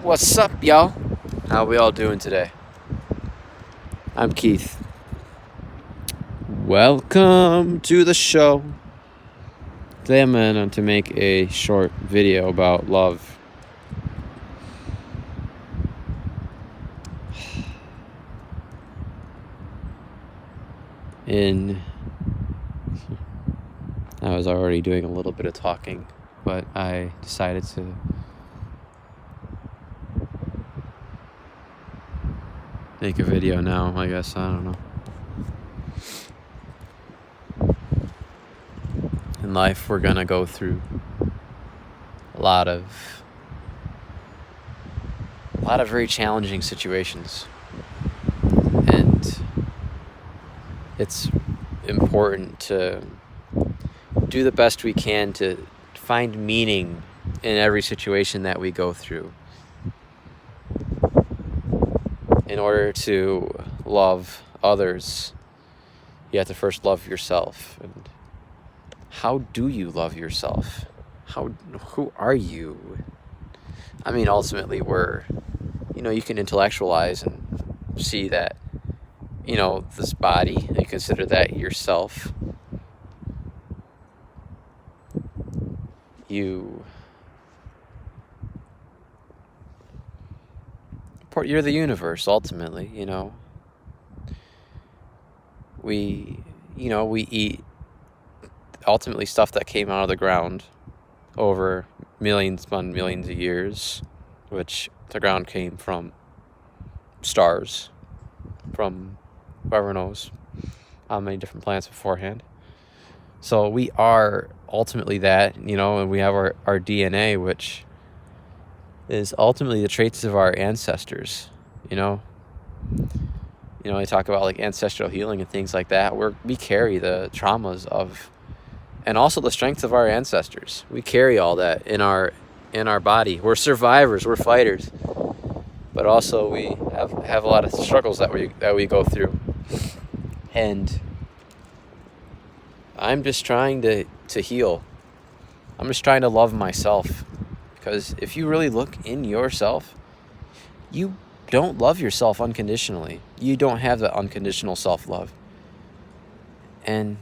What's up, y'all? How we all doing today? I'm Keith. Welcome to the show. Today I'm going to make a short video about love. I was already doing a little bit of talking, but I decided to make a video now, I guess. I don't know. In life, we're going to go through a lot of very challenging situations. And it's important to do the best we can to find meaning in every situation that we go through. In order to love others, you have to first love yourself. And how do you love yourself? Who are you? I mean, ultimately, you can intellectualize and see that, this body, you consider that yourself. You're the universe, ultimately, We eat, ultimately, stuff that came out of the ground over millions upon millions of years, which the ground came from stars, from whoever knows how many different planets beforehand. So we are ultimately that, and we have our DNA, which is ultimately the traits of our ancestors, I talk about like ancestral healing and things like that. We carry the traumas of, and also the strengths of our ancestors. We carry all that in our body. We're survivors, we're fighters, but also we have a lot of struggles that we go through. And I'm just trying to heal. I'm just trying to love myself. Because if you really look in yourself, you don't love yourself unconditionally. You don't have that unconditional self-love. And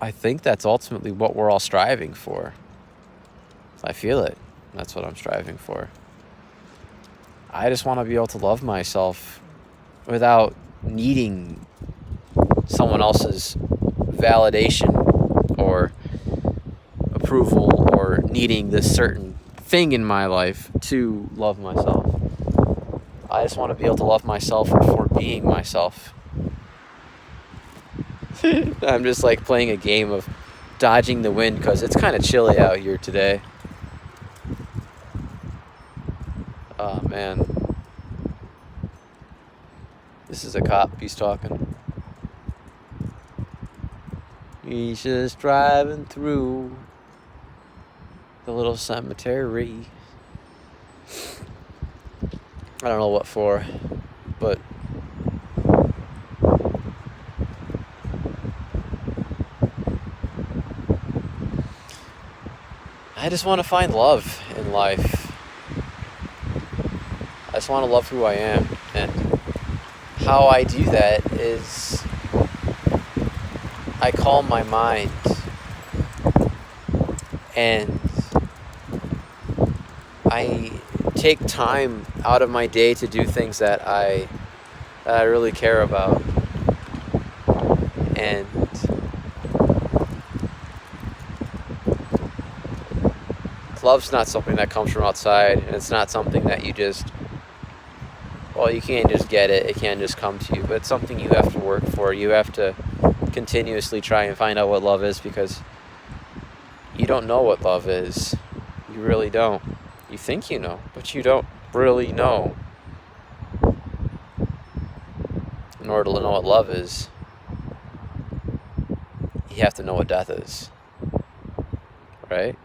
I think that's ultimately what we're all striving for. I feel it. That's what I'm striving for. I just want to be able to love myself without needing someone else's validation or approval or needing this certain thing in my life to love myself. I just want to be able to love myself for being myself. I'm just like playing a game of dodging the wind because it's kind of chilly out here today. Oh man. This is a cop, he's talking. He's just driving through the little cemetery. I don't know what for, but I just want to find love in life. I just want to love who I am, and how I do that is I calm my mind and I take time out of my day to do things that I really care about. And love's not something that comes from outside, and it's not something that you can't just get it. It can't just come to you, but it's something you have to work for. You have to continuously try and find out what love is, because you don't know what love is. You really don't. You think you know, but you don't really know. In order to know what love is, you have to know what death is. Right?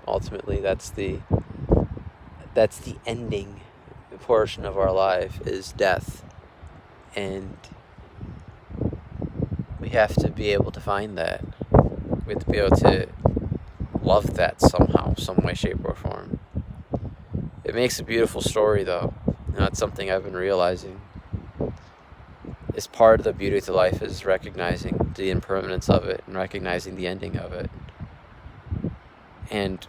Ultimately, that's the ending portion of our life, is death. And we have to be able to find that. We have to be able to love that somehow, some way, shape, or form. It makes a beautiful story, though. That's something I've been realizing. It's part of the beauty to life is recognizing the impermanence of it and recognizing the ending of it. And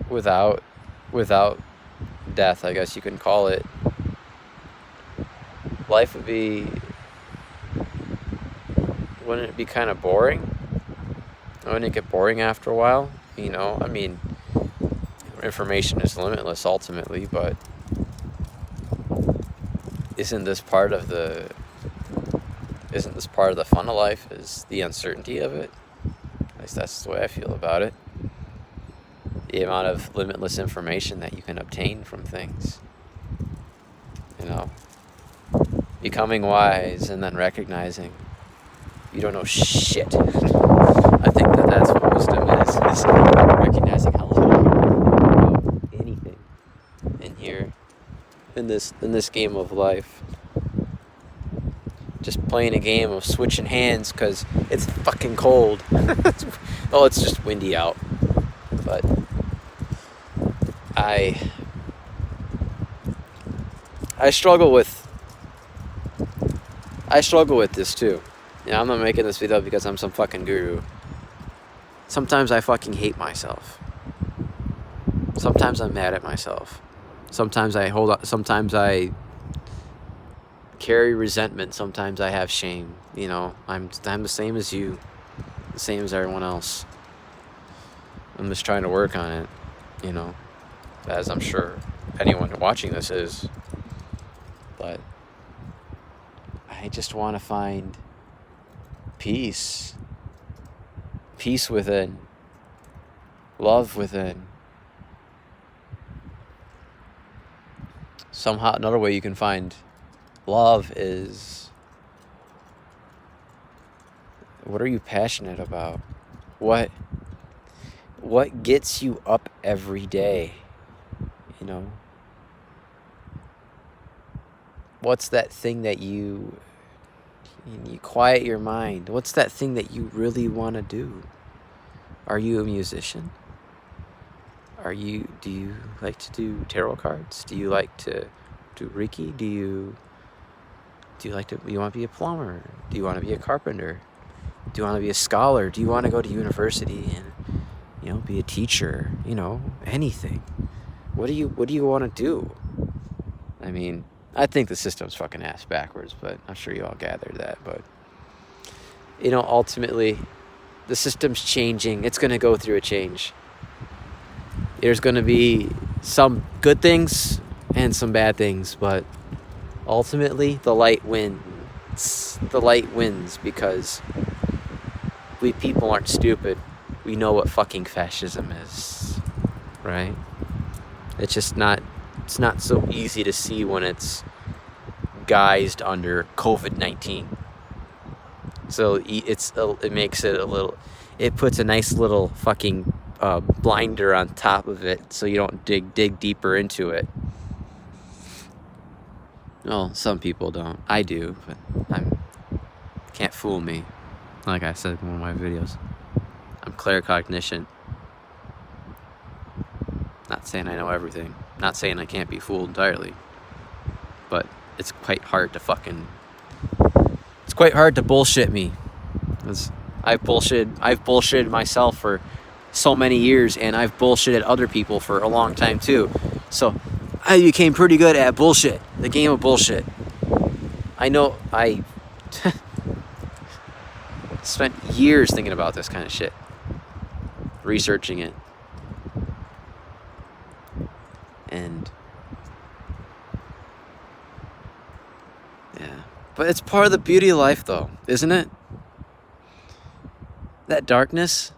without death, I guess you can call it, life wouldn't it be kind of boring? Wouldn't it get boring after a while? I mean, information is limitless ultimately, but isn't this part of the fun of life, is the uncertainty of it? At least that's the way I feel about it. The amount of limitless information that you can obtain from things. Becoming wise and then recognizing you don't know shit. I think that's what wisdom is recognizing how little you know about anything in here, in this game of life. Just playing a game of switching hands because it's fucking cold. It's just windy out. But I struggle with this too. I'm not making this video because I'm some fucking guru. Sometimes I fucking hate myself. Sometimes I'm mad at myself. Sometimes I hold on. Sometimes I carry resentment. Sometimes I have shame. I'm the same as you, the same as everyone else. I'm just trying to work on it. As I'm sure anyone watching this is. But I just want to find peace within, love within. Somehow, another way you can find love is, what are you passionate about? What gets you up every day? What's that thing that you quiet your mind? What's that thing that you really want to do? Are you a musician? Do you like to do tarot cards? Do you like to do Reiki? Do you want to be a plumber? Do you want to be a carpenter? Do you want to be a scholar? Do you want to go to university and be a teacher? Anything. What do you want to do? I mean, I think the system's fucking ass backwards, but I'm sure you all gathered that. But ultimately, the system's changing. It's going to go through a change. There's going to be some good things and some bad things, but ultimately, the light wins. The light wins because we people aren't stupid. We know what fucking fascism is, right? It's not so easy to see when it's guised under COVID-19. So it makes it it puts a nice little fucking blinder on top of it so you don't dig deeper into it. Well, some people don't. I do, but can't fool me. Like I said in one of my videos, I'm claircognition. Not saying I know everything. Not saying I can't be fooled entirely. But it's quite hard to bullshit me. I've bullshitted myself for so many years, and I've bullshitted other people for a long time too. So I became pretty good at bullshit. The game of bullshit. I know I spent years thinking about this kind of shit. Researching it. And yeah, but it's part of the beauty of life though, isn't it? That darkness,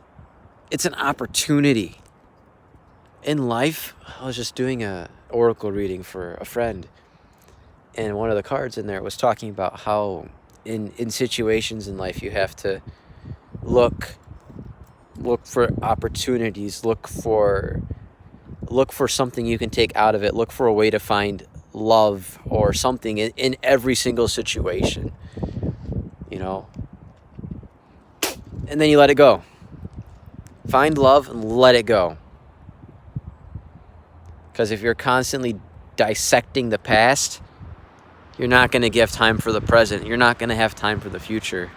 it's an opportunity. In life, I was just doing a oracle reading for a friend, and one of the cards in there was talking about how in situations in life you have to look for opportunities, look for something you can take out of it, look for a way to find love or something in every single situation, and then you let it go. Find love and let it go. Because if you're constantly dissecting the past, you're not going to give time for the present. You're not going to have time for the future.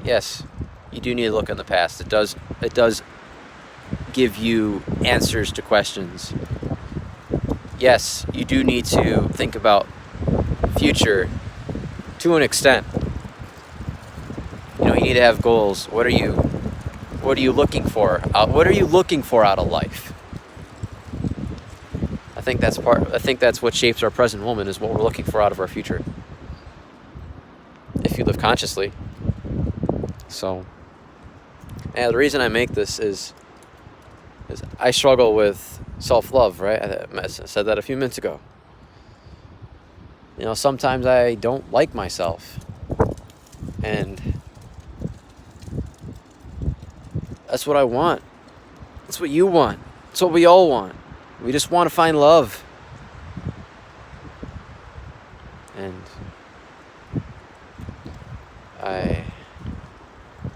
Yes, you do need to look in the past. It does give you answers to questions. Yes, you do need to think about future to an extent. You need to have goals. What are you looking for? What are you looking for out of life? I think that's what shapes our present moment, is what we're looking for out of our future. If you live consciously. So, the reason I make this is I struggle with self-love, right? I said that a few minutes ago. Sometimes I don't like myself. And that's what I want. That's what you want. That's what we all want. We just want to find love. And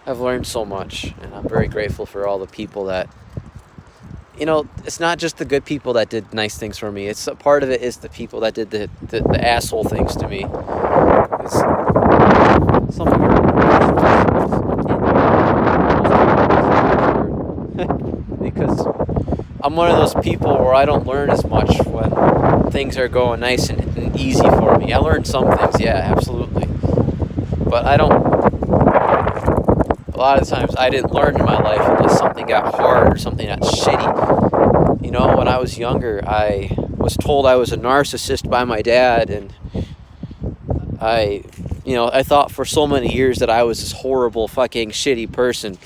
I've learned so much, and I'm very grateful for all the people that, it's not just the good people that did nice things for me. It's a part of it is the people that did the asshole things to me. Because I'm one of those people where I don't learn as much when things are going nice and easy for me. I learned some things, yeah, absolutely. But a lot of times I didn't learn in my life unless something got hard or something got shitty. When I was younger, I was told I was a narcissist by my dad, and I thought for so many years that I was this horrible fucking shitty person.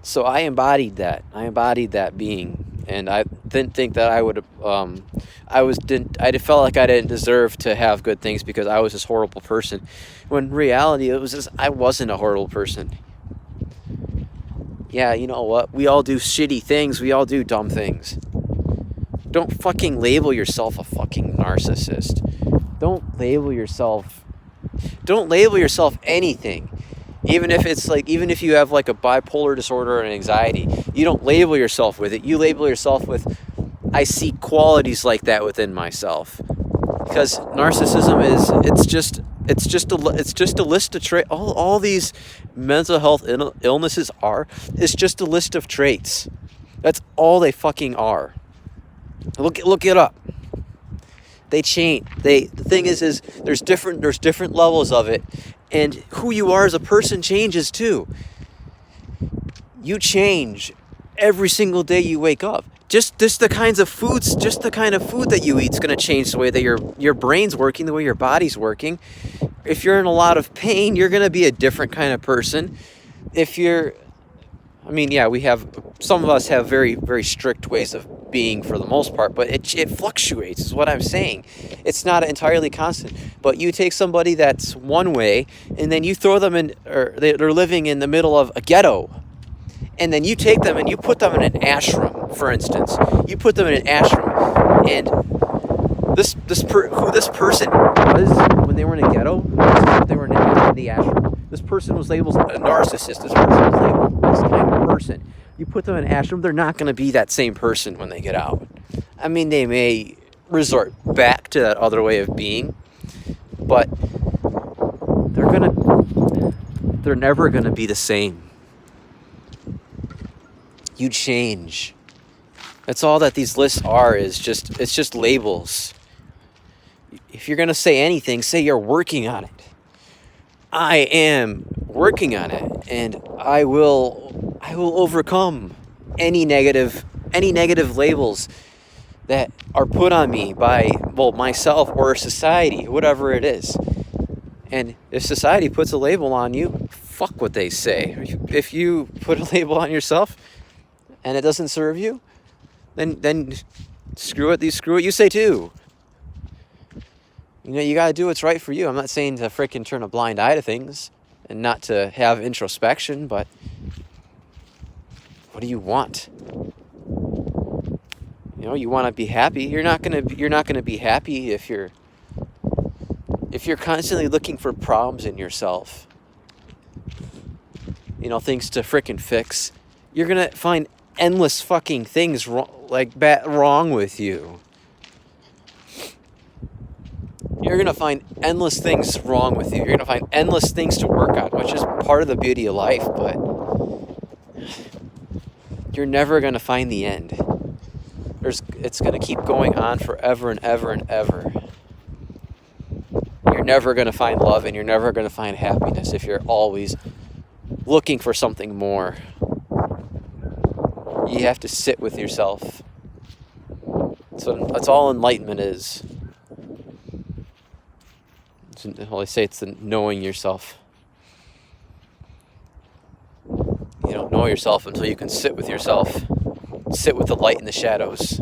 So I embodied that. I embodied that being, and I didn't think that I would. I felt like I didn't deserve to have good things because I was this horrible person. When in reality, it was just I wasn't a horrible person. Yeah, you know what? We all do shitty things. We all do dumb things. Don't fucking label yourself a fucking narcissist. Don't label yourself anything. Even if you have like a bipolar disorder or an anxiety, you don't label yourself with it. You label yourself with, I see qualities like that within myself. Because narcissism it's just a list of traits. All these mental health illnesses is just a list of traits. That's all they fucking are. Look it up. They change. The thing is there's different levels of it, and who you are as a person changes too. You change every single day you wake up. Just the kind of food that you eat is going to change the way that your brain's working, the way your body's working. If you're in a lot of pain, you're going to be a different kind of person. Some of us have very, very strict ways of being for the most part, but it fluctuates is what I'm saying. It's not entirely constant. But you take somebody that's one way, and then you throw them in, or they're living in the middle of a ghetto, and then you take them and you put them in an ashram, for instance. You put them in an ashram, and who this person was when they were in a ghetto, they were in the ashram. This person was labeled a narcissist. This person was labeled this kind of person. You put them in an ashram, they're not going to be that same person when they get out. I mean, they may resort back to that other way of being, but they're never going to be the same. You change. That's all that these lists are, it's just labels. If you're going to say anything, say you're working on it. I am working on it, and I will overcome any negative labels that are put on me by myself or society, whatever it is. And if society puts a label on you, fuck what they say. If you put a label on yourself and it doesn't serve you, then screw it. You say too. You got to do what's right for you. I'm not saying to freaking turn a blind eye to things and not to have introspection, but what do you want? You want to be happy. You're not going to be happy if you're constantly looking for problems in yourself. things to frickin' fix, you're gonna find endless fucking things wrong with you. You're gonna find endless things wrong with you. You're gonna find endless things to work on, which is part of the beauty of life, but you're never gonna find the end. It's gonna keep going on forever and ever and ever. You're never gonna find love, and you're never gonna find happiness if you're always looking for something more. You have to sit with yourself. So that's all enlightenment is. Well, they say it's the knowing yourself. You don't know yourself until you can sit with yourself. Sit with the light and the shadows.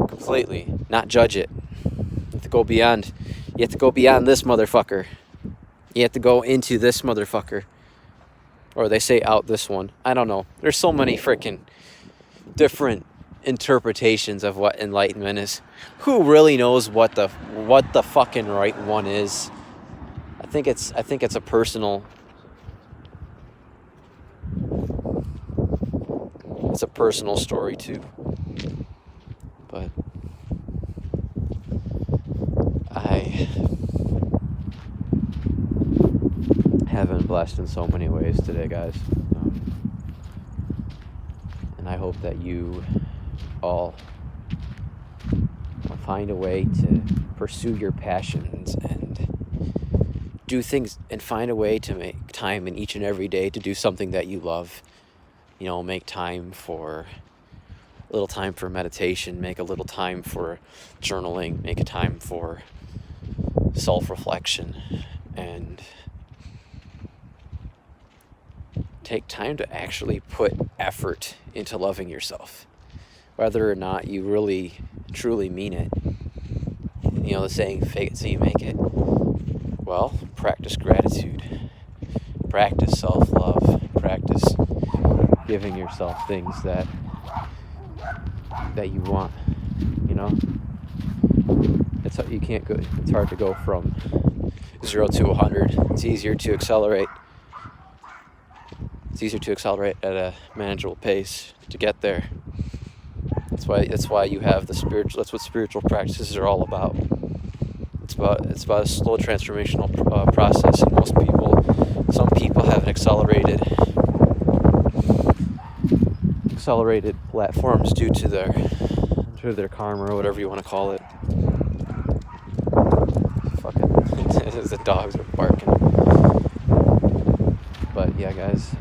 Completely. Not judge it. You have to go beyond. You have to go beyond this motherfucker. You have to go into this motherfucker. Or they say out this one. I don't know. There's so many freaking different interpretations of what enlightenment is. Who really knows what the fucking right one is? I think it's a personal story too. But I have been blessed in so many ways today, guys. And I hope that you all find a way to pursue your passions and do things, and find a way to make time in each and every day to do something that you love. Make time for a little time for meditation, make a little time for journaling, make a time for self-reflection, and take time to actually put effort into loving yourself, whether or not you really truly mean it. The saying, fake it till you make it. Well, practice gratitude, practice self-love, practice giving yourself things that you want. It's hard to go from 0 to 100. It's easier to accelerate. It's easier to accelerate at a manageable pace to get there. That's why you have the spiritual. That's what spiritual practices are all about. It's about a slow transformational process, and some people have an accelerated platforms due to their karma, or whatever you want to call it. Fucking the dogs are barking. But yeah, guys.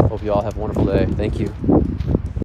Hope you all have a wonderful day. Thank you.